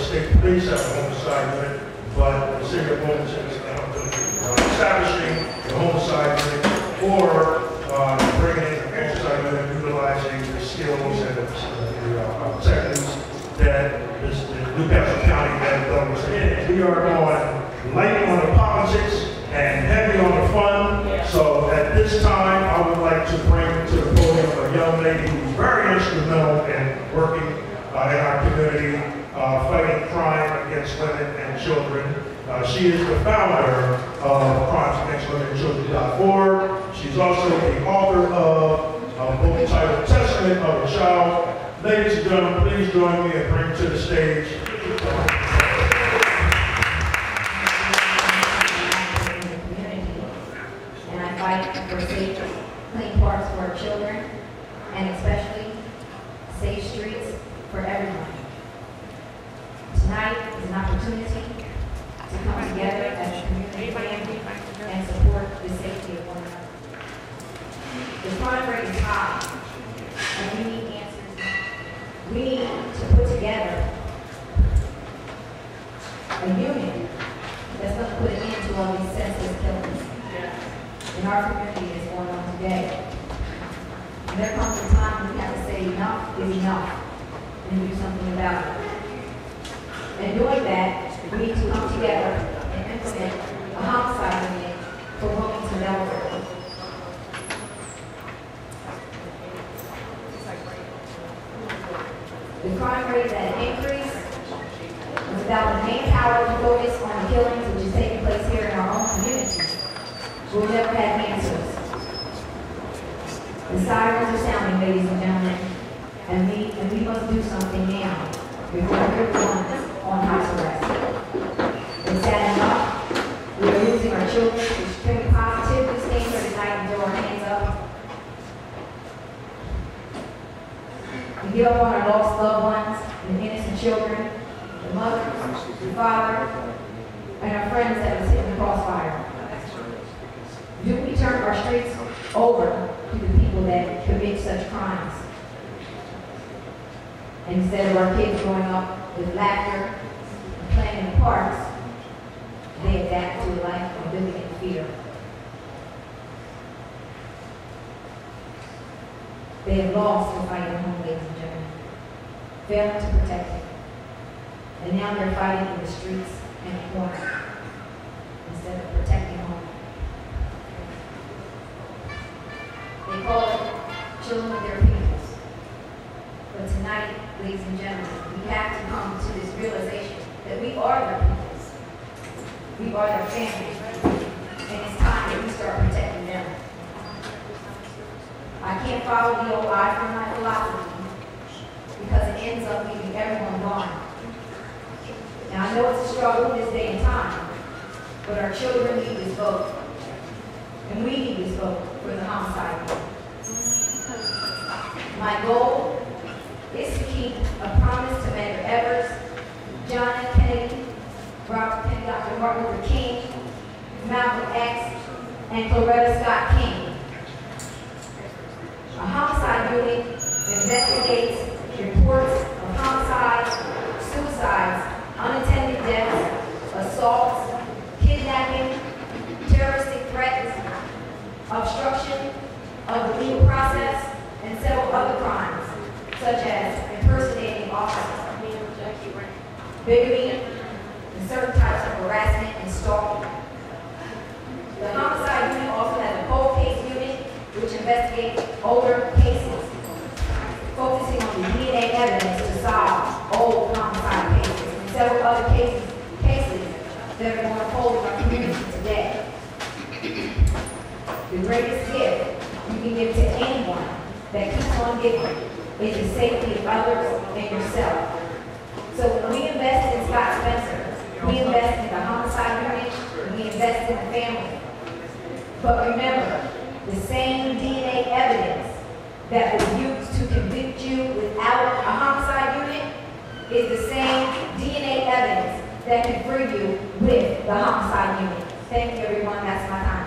State Police have a homicide unit, but the city of Wilmington is establishing the homicide unit or bringing in the homicide unit, utilizing the skills and the techniques that the Newcastle County has done us in. We are going light on the politics and heavy on the fun. So at this time, I would like to bring to the podium a young lady who's very instrumental in working in our community, fighting crime against women and children. She is the founder of Crimes Against Women and Children.org. She's also the author of a book entitled Testament of a Child. Ladies and gentlemen, please join me and bring to the stage. And I fight for safe, clean parks for our children, and especially safe streets for everyone. Tonight is an opportunity to come together as a community family and support the safety of one another. The crime rate is high, and we need answers. We need to put together a unit that's going to put an end to all these senseless killings in our community that's going on today. And there comes a time when we have to say enough is enough and do something about it. And doing that, we need to come together and implement a homicide unit for Wilmington, Delaware. The crime rate that increased without the manpower to focus on the killings which is taking place here in our own community, we'll never have answers. The sirens are sounding, ladies and gentlemen, and we must do something now before everyone's on house arrest. It's sad enough. We are losing our children. Can we positively stand here tonight and throw our hands up? We give up on our lost loved ones and innocent children, the mother, the father, and our friends that was hit in the crossfire. Do we turn our streets over to the people that commit such crimes? Instead of our kids growing up with laughter and playing in the parks, they adapt to a life of living in fear. They have lost the fight at home, ladies and gentlemen, failing to protect it. And now they're fighting in the streets and the corner instead of protecting home. They call it children of their peoples. But tonight, ladies and gentlemen, we have to come to this realization that we are their peoples. We are their families. And it's time that we start protecting them. I can't follow the old eye for my philosophy because it ends up leaving everyone gone. Now I know it's a struggle this day and time, but our children need this vote. And we need this vote for the homicide unit. My goal is to keep a promise to Medgar Evers, John F. Kennedy, Robert Kennedy, Dr. Martin Luther King, Malcolm X, and Coretta Scott King. A homicide unit investigates reports of homicides, suicides, unattended deaths, assaults, kidnapping, terroristic threats, obstruction of the legal process, and several other crimes, such as impersonating officers, bigamy, and certain types of harassment and stalking. The homicide unit also has a cold case unit, which investigates older cases, focusing on the DNA evidence to solve old homicide cases and several other cases that are going cold in our community today. The greatest gift you can give to anyone that keeps on giving is the safety of others and yourself. So when we invest in Scott Spencer, we invest in the homicide unit, and we invest in the family. But remember, the same DNA evidence that was used to convict you without a homicide unit is the same DNA evidence that can free you with the homicide unit. Thank you, everyone. That's my time.